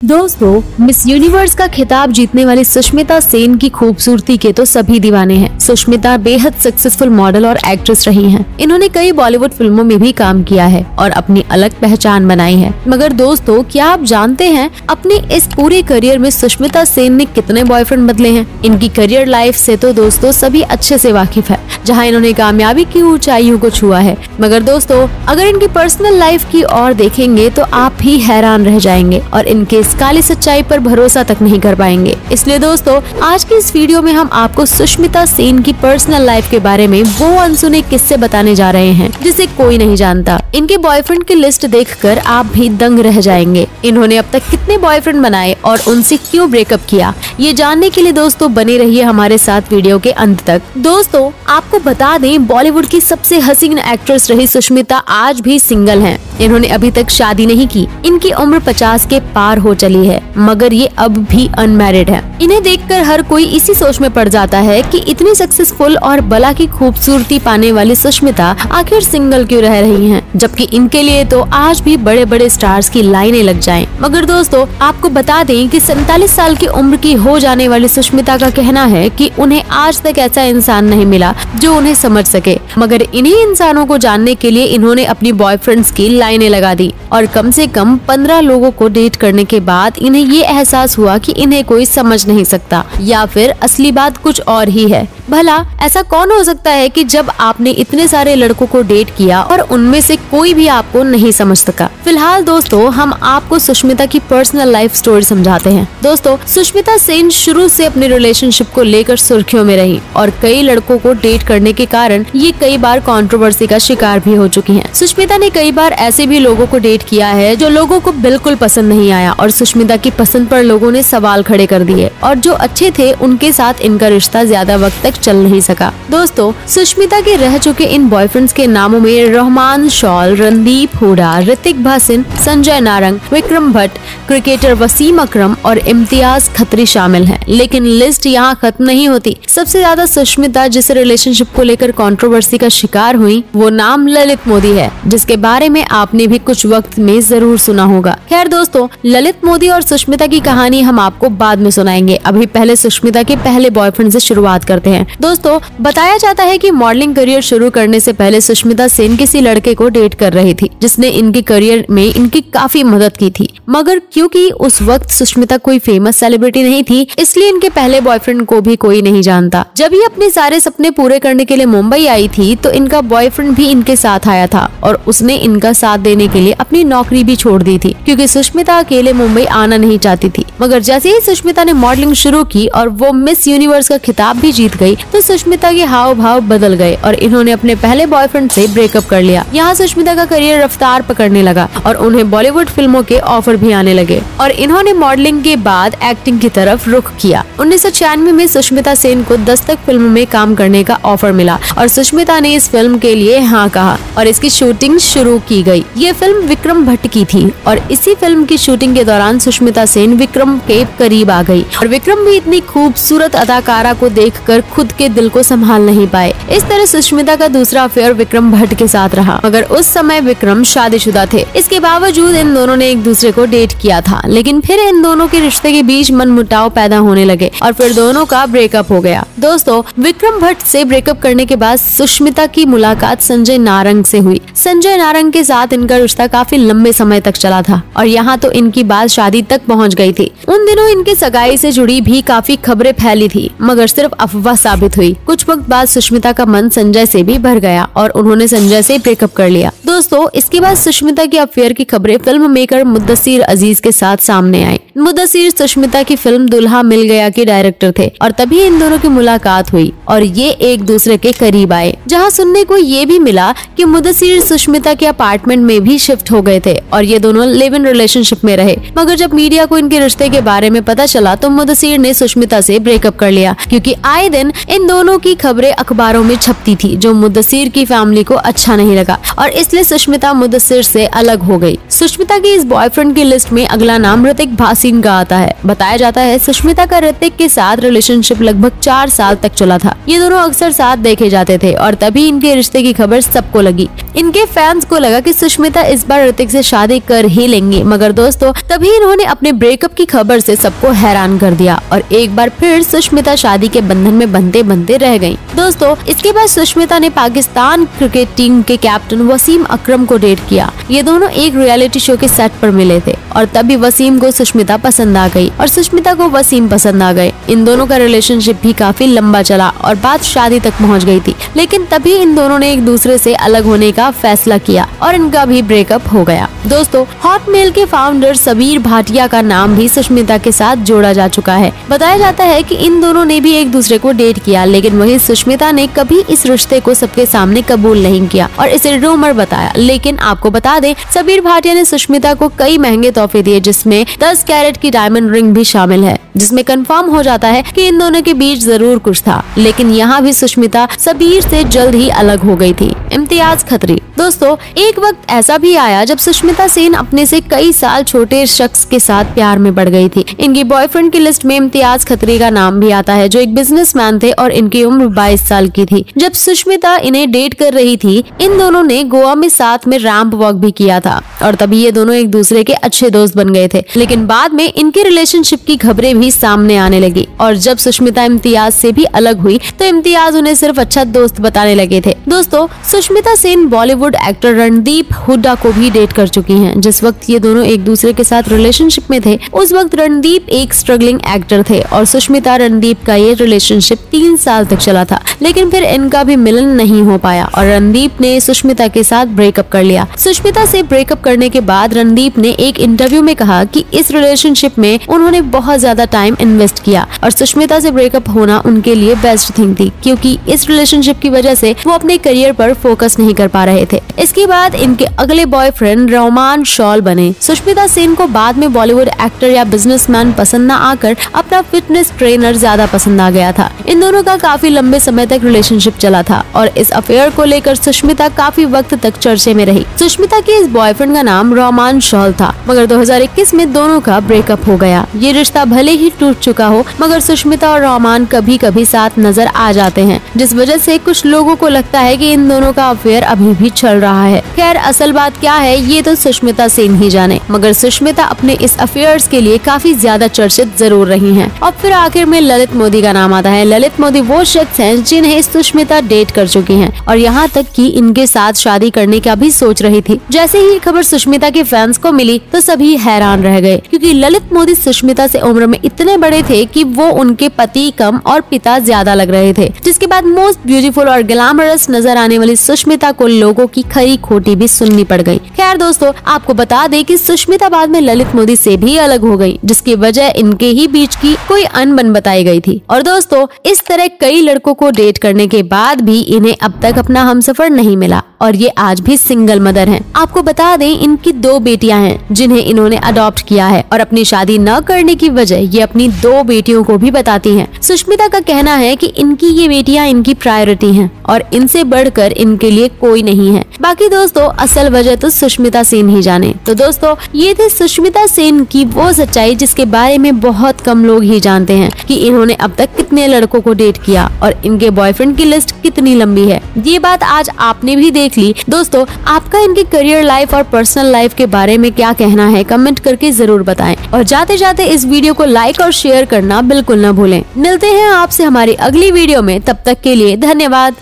दोस्तों, miss universe का खिताब जीतने वाली सुष्मिता सेन की खूबसूरती के तो सभी दीवाने हैं। सुष्मिता बेहद सक्सेसफुल मॉडल और एक्ट्रेस रही हैं। इन्होंने कई बॉलीवुड फिल्मों में भी काम किया है और अपनी अलग पहचान बनाई है। मगर दोस्तों, क्या आप जानते हैं अपने इस पूरे करियर में सुष्मिता सेन ने कितने बॉयफ्रेंड बदले हैं? इनकी करियर लाइफ से तो दोस्तों सभी अच्छे से वाकिफ है, जहाँ इन्होंने कामयाबी की ऊंचाइयों को छुआ है। मगर दोस्तों, अगर इनकी पर्सनल लाइफ की ओर देखेंगे तो आप भी हैरान रह जाएंगे और इनके इस काली सच्चाई पर भरोसा तक नहीं कर पाएंगे। इसलिए दोस्तों, आज की इस वीडियो में हम आपको सुष्मिता सेन की पर्सनल लाइफ के बारे में वो अनसुने किस्से बताने जा रहे हैं जिसे कोई नहीं जानता। इनके बॉयफ्रेंड की लिस्ट देखकर आप भी दंग रह जाएंगे। इन्होंने अब तक कितने बॉयफ्रेंड बनाए और उनसे क्यों ब्रेकअप किया, ये जानने के लिए दोस्तों बने रहिए हमारे साथ वीडियो के अंत तक। दोस्तों, आपको बता दें, बॉलीवुड की सबसे हसीन एक्ट्रेस रही सुष्मिता आज भी सिंगल हैं। इन्होंने अभी तक शादी नहीं की। इनकी उम्र 50 के पार हो चली है, मगर ये अब भी अनमैरिड है। इन्हें देखकर हर कोई इसी सोच में पड़ जाता है कि इतनी सक्सेसफुल और बला की खूबसूरती पाने वाली सुष्मिता आखिर सिंगल क्यों रह रही हैं, जबकि इनके लिए तो आज भी बड़े बड़े स्टार्स की लाइनें लग जाएं। मगर दोस्तों, आपको बता दें कि 47 साल की उम्र की हो जाने वाली सुष्मिता का कहना है कि उन्हें आज तक ऐसा इंसान नहीं मिला जो उन्हें समझ सके। मगर इन्हीं इंसानों को जानने के लिए इन्होंने अपनी बॉयफ्रेंड्स की लाइनें लगा दी और कम से कम 15 लोगों को डेट करने के बाद इन्हें ये एहसास हुआ कि इन्हें कोई समझ नहीं सकता, या फिर असली बात कुछ और ही है। भला ऐसा कौन हो सकता है कि जब आपने इतने सारे लड़कों को डेट किया और उनमें से कोई भी आपको नहीं समझ सका। फिलहाल दोस्तों, हम आपको सुष्मिता की पर्सनल लाइफ स्टोरी समझाते हैं। दोस्तों, सुष्मिता सेन शुरू से अपने रिलेशनशिप को लेकर सुर्खियों में रही और कई लड़कों को डेट करने के कारण ये कई बार कंट्रोवर्सी का शिकार भी हो चुकी हैं। सुष्मिता ने कई बार ऐसे भी लोगों को डेट किया है जो लोगों को बिल्कुल पसंद नहीं आया और सुष्मिता की पसंद पर लोगों ने सवाल खड़े कर दिए और जो अच्छे थे उनके साथ इनका रिश्ता ज्यादा वक्त तक चल नहीं सका। दोस्तों, सुष्मिता के रह चुके इन बॉयफ्रेंड्स के नामों में रहमान शॉल, रणदीप हुडा, ऋतिक भासिन, संजय नारंग, विक्रम भट्ट, क्रिकेटर वसीम अकरम और इम्तियाज खत्री शामिल हैं। लेकिन लिस्ट यहाँ खत्म नहीं होती। सबसे ज्यादा सुष्मिता जिस रिलेशनशिप को लेकर कंट्रोवर्सी का शिकार हुई वो नाम ललित मोदी है, जिसके बारे में आपने भी कुछ वक्त में जरूर सुना होगा। खैर दोस्तों, ललित मोदी और सुष्मिता की कहानी हम आपको बाद में सुनाएंगे। अभी पहले सुष्मिता के पहले बॉयफ्रेंड से शुरुआत करते हैं। दोस्तों, बताया जाता है कि मॉडलिंग करियर शुरू करने से पहले सुष्मिता सेन किसी लड़के को डेट कर रही थी जिसने इनके करियर में इनकी काफी मदद की थी। मगर क्योंकि उस वक्त सुष्मिता कोई फेमस सेलिब्रिटी नहीं थी, इसलिए इनके पहले बॉयफ्रेंड को भी कोई नहीं जानता। जब ये अपने सारे सपने पूरे करने के लिए मुंबई आई थी तो इनका बॉयफ्रेंड भी इनके साथ आया था और उसने इनका साथ देने के लिए अपनी नौकरी भी छोड़ दी थी, क्योंकि सुष्मिता अकेले मुंबई आना नहीं चाहती थी। मगर जैसे ही सुष्मिता ने मॉडलिंग शुरू की और वो मिस यूनिवर्स का खिताब भी जीत गई तो सुष्मिता के हाव भाव बदल गए और इन्होंने अपने पहले बॉयफ्रेंड से ब्रेकअप कर लिया। यहाँ सुष्मिता का करियर रफ्तार पकड़ने लगा और उन्हें बॉलीवुड फिल्मों के ऑफर भी आने लगे और इन्होंने मॉडलिंग के बाद एक्टिंग की तरफ रुख किया। 1996 में सुष्मिता सेन को दस्तक फिल्म में काम करने का ऑफर मिला और सुष्मिता ने इस फिल्म के लिए हाँ कहा और इसकी शूटिंग शुरू की गई। ये फिल्म विक्रम भट्ट की थी और इसी फिल्म की शूटिंग के दौरान सुष्मिता सेन विक्रम के करीब आ गई और विक्रम भी इतनी खूबसूरत अदाकारा को देखकर खुद के दिल को संभाल नहीं पाए। इस तरह सुष्मिता का दूसरा अफेयर विक्रम भट्ट के साथ रहा, मगर उस समय विक्रम शादीशुदा थे। इसके बावजूद इन दोनों ने एक दूसरे को डेट किया था, लेकिन फिर इन दोनों के रिश्ते के बीच मनमुटाव पैदा होने लगे और फिर दोनों का ब्रेकअप हो गया। दोस्तों, विक्रम भट्ट से ब्रेकअप करने के बाद सुष्मिता की मुलाकात संजय नारंग से हुई। संजय नारंग के साथ इनका रिश्ता काफी लंबे समय तक चला था और यहाँ तो इनकी बात शादी तक पहुँच गई थी। उन दिनों इनके सगाई से जुड़ी भी काफी खबरें फैली थी, मगर सिर्फ अफवाह साबित हुई। कुछ वक्त बाद सुष्मिता का मन संजय से भी भर गया और उन्होंने संजय से ब्रेकअप कर लिया। दोस्तों, इसके बाद सुष्मिता की अफेयर की खबरें फिल्म मेकर मुद्दसीर अजीज के साथ सामने आई। मुद्दसीर सुष्मिता की फिल्म दुल्हा मिल गया के डायरेक्टर थे और तभी इन दोनों की मुलाकात हुई और ये एक दूसरे के करीब आए, जहाँ सुनने को ये भी मिला कि मुद्दसीर सुष्मिता के अपार्टमेंट में भी शिफ्ट हो गए थे और ये दोनों लिव इन रिलेशनशिप में रहे। मगर जब मीडिया को इनके रिश्ते के बारे में पता चला तो मुद्दसीर ने सुष्मिता से ब्रेकअप कर लिया, क्योंकि आए दिन इन दोनों की खबरें अखबारों में छपती थी, जो मुद्दसीर की फैमिली को अच्छा नहीं लगा और इसलिए सुष्मिता मुद्दसीर से अलग हो गई। सुष्मिता की इस बॉयफ्रेंड की लिस्ट में अगला नाम ऋतिक भासिन का आता है। बताया जाता है सुष्मिता का ऋतिक के साथ रिलेशनशिप लगभग 4 साल तक चला था। ये दोनों अक्सर साथ देखे जाते थे और तभी इनके रिश्ते की खबर सबको लगी। इनके फैंस को लगा कि सुष्मिता इस बार ऋतिक से शादी कर ही लेंगी, मगर दोस्तों तभी इन्होंने अपने ब्रेकअप की खबर से सबको हैरान कर दिया और एक बार फिर सुष्मिता शादी के बंधन में बंधे बंधे रह गयी। दोस्तों इसके बाद सुष्मिता ने पाकिस्तान क्रिकेट टीम के कैप्टन वसीम अकरम को डेट किया। ये दोनों एक रियलिटी शो के सेट पर मिले थे और तभी वसीम को सुष्मिता पसंद आ गई और सुष्मिता को वसीम पसंद आ गए। इन दोनों का रिलेशनशिप भी काफी लंबा चला और बात शादी तक पहुंच गई थी, लेकिन तभी इन दोनों ने एक दूसरे से अलग होने का फैसला किया और इनका भी ब्रेकअप हो गया। दोस्तों हॉटमेल के फाउंडर सबीर भाटिया का नाम भी सुष्मिता के साथ जोड़ा जा चुका है। बताया जाता है कि इन दोनों ने भी एक दूसरे को डेट किया, लेकिन वहीं सुष्मिता ने कभी इस रिश्ते को सबके सामने कबूल नहीं किया और इसे रूमर बताया। लेकिन आपको बता दें सबीर भाटिया ने सुष्मिता को कई महंगे तोहफे दिए, जिसमें 10 कैरेट की डायमंड रिंग भी शामिल है, जिसमें कंफर्म हो जाता है कि इन दोनों के बीच जरूर कुछ था। लेकिन यहाँ भी सुष्मिता सबीर से जल्द ही अलग हो गई थी। इम्तियाज खत्री। दोस्तों एक वक्त ऐसा भी आया जब सुष्मिता सेन अपने से कई साल छोटे शख्स के साथ प्यार में पड़ गई थी। इनकी बॉयफ्रेंड की लिस्ट में इम्तियाज खत्री का नाम भी आता है, जो एक बिजनेसमैन थे और इनकी उम्र 22 साल की थी। जब सुष्मिता इन्हें डेट कर रही थी, इन दोनों ने गोवा में साथ में रैंप वॉक भी किया था और तभी ये दोनों एक दूसरे के अच्छे दोस्त बन गए थे। लेकिन बाद में इनके रिलेशनशिप की खबरें भी सामने आने लगी और जब सुष्मिता इम्तियाज से भी अलग हुई तो इम्तियाज उन्हें सिर्फ अच्छा दोस्त बताने लगे थे। दोस्तों सुष्मिता सेन बॉलीवुड एक्टर रणदीप हुड्डा को भी डेट कर चुकी हैं। जिस वक्त ये दोनों एक दूसरे के साथ रिलेशनशिप में थे, उस वक्त रणदीप एक स्ट्रगलिंग एक्टर थे और सुष्मिता रणदीप का ये रिलेशनशिप 3 साल तक चला था। लेकिन फिर इनका भी मिलन नहीं हो पाया और रणदीप ने सुष्मिता के साथ ब्रेकअप कर लिया। सुष्मिता से ब्रेकअप करने के बाद रणदीप ने एक इंटरव्यू में कहा कि इस रिलेशनशिप में उन्होंने बहुत ज्यादा टाइम इन्वेस्ट किया और सुष्मिता से ब्रेकअप होना उनके लिए बेस्ट थिंग थी, क्योंकि इस रिलेशनशिप की वजह से वो अपने करियर पर फोकस नहीं कर पा रहे थे। इसके बाद इनके अगले बॉयफ्रेंड रोमान शॉल बने। सुष्मिता सेन को बाद में बॉलीवुड एक्टर या बिजनेसमैन पसंद न आकर अपना फिटनेस ट्रेनर ज्यादा पसंद आ गया था। इन दोनों का काफी लंबे समय तक रिलेशनशिप चला था और इस अफेयर को लेकर सुष्मिता काफी वक्त तक चर्चे में रही। सुष्मिता के इस बॉयफ्रेंड का नाम रोमान शॉल था, मगर 2021 में दोनों का ब्रेकअप हो गया। ये रिश्ता भले ही टूट चुका हो, मगर सुष्मिता और रोमान कभी कभी साथ नजर आ जाते हैं, जिस वजह से कुछ लोगों को लगता है कि इन दोनों का अफेयर अभी भी चल रहा है। खैर असल बात क्या है ये तो सुष्मिता सेन ही जाने, मगर सुष्मिता अपने इस अफेयर्स के लिए काफी ज्यादा चर्चित जरूर रही हैं। और फिर आखिर में ललित मोदी का नाम आता है। ललित मोदी वो शख्स हैं जिन्हें सुष्मिता डेट कर चुकी हैं और यहाँ तक कि इनके साथ शादी करने का भी सोच रही थी। जैसे ही खबर सुष्मिता के फैंस को मिली तो सभी हैरान रह गए, क्योंकि ललित मोदी सुष्मिता से उम्र में इतने बड़े थे कि वो उनके पति कम और पिता ज्यादा लग रहे थे। जिसके बाद मोस्ट ब्यूटीफुल और ग्लैमरस नजर आने वाली सुष्मिता को लोगों की खरी खोटी भी सुननी पड़ गई। खैर दोस्तों आपको बता दें कि सुष्मिता बाद में ललित मोदी से भी अलग हो गई, जिसकी वजह इनके ही बीच की कोई अनबन बताई गई थी। और दोस्तों इस तरह कई लड़कों को डेट करने के बाद भी इन्हें अब तक अपना हमसफर नहीं मिला और ये आज भी सिंगल मदर हैं। आपको बता दें इनकी 2 बेटियां हैं जिन्हें इन्होंने अडॉप्ट किया है और अपनी शादी न करने की वजह ये अपनी 2 बेटियों को भी बताती हैं। सुष्मिता का कहना है कि इनकी ये बेटियां इनकी प्रायोरिटी हैं और इनसे बढ़कर इनके लिए कोई नहीं है। बाकी दोस्तों असल वजह तो सुष्मिता सेन ही जाने। तो दोस्तों ये थी सुष्मिता सेन की वो सच्चाई जिसके बारे में बहुत कम लोग ही जानते हैं कि इन्होंने अब तक कितने लड़कों को डेट किया और इनके बॉयफ्रेंड की लिस्ट कितनी लंबी है। ये बात आज आपने भी देख ली। दोस्तों आपका इनके करियर लाइफ और पर्सनल लाइफ के बारे में क्या कहना है कमेंट करके जरूर बताएं और जाते जाते इस वीडियो को लाइक और शेयर करना बिल्कुल न भूलें। मिलते हैं आपसे हमारी अगली वीडियो में, तब तक के लिए धन्यवाद।